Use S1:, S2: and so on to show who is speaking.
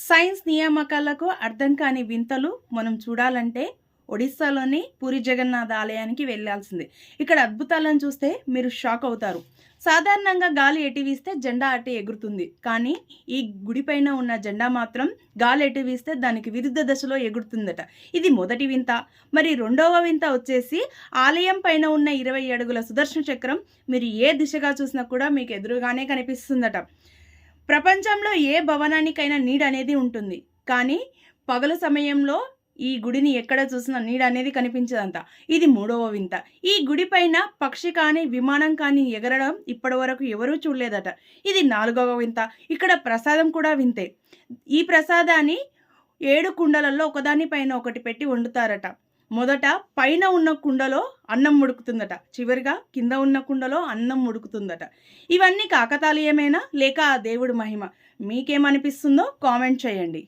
S1: Science నియామకాలకు అర్థం కాని వింతలు మనం చూడాలంటే ఒడిస్సాలోని పూరి జగన్నాథ ఆలయానికి వెళ్ళాల్సిందే. ఇక్కడ అద్భుతాలను చూస్తే మీరు షాక్ అవుతారు. సాధారణంగా గాలి ఎటు వీస్తే జెండా అటే ఎగురుతుంది. కానీ ఈ గుడిపైన ఉన్న జెండా మాత్రం గాలి ఎటు వీస్తే దానికి విరుద్ధ దశలో ఎగురుతుందట. ఇది మొదటి వింత. మరి రెండవ వింత వచ్చేసి ఆలయం పైన ఉన్న 20 అడుగుల సుదర్శన చక్రం మీరు ఏ దిశగా చూసినా కూడా మీకు ఎదురుగానే కనిపిస్తుందట. ప్రపంచంలో ఏ భవనానికైనా నీడ అనేది ఉంటుంది. కానీ పగలు సమయంలో ఈ గుడిని ఎక్కడ చూసినా నీడ అనేది కనిపించదంట. ఇది మూడవ వింత. ఈ గుడి పైన పక్షి కానీ విమానం కానీ ఎగరడం ఇప్పటి వరకు ఎవరూ చూడలేదట. ఇది నాలుగవ వింత. ఇక్కడ ప్రసాదం కూడా వింతే. ఈ ప్రసాదాన్ని 7 కుండలలో ఒకదాని పైన ఒకటి పెట్టి వండుతారట. మొదట పైన ఉన్న కుండలో అన్నం ఉడుకుతుందట, చివరిగా కింద ఉన్న కుండలో అన్నం ఉడుకుతుందట. ఇవన్నీ కాకతాళీయమేనా లేక ఆ దేవుడి మహిమ? మీకేమనిపిస్తుందో కామెంట్ చేయండి.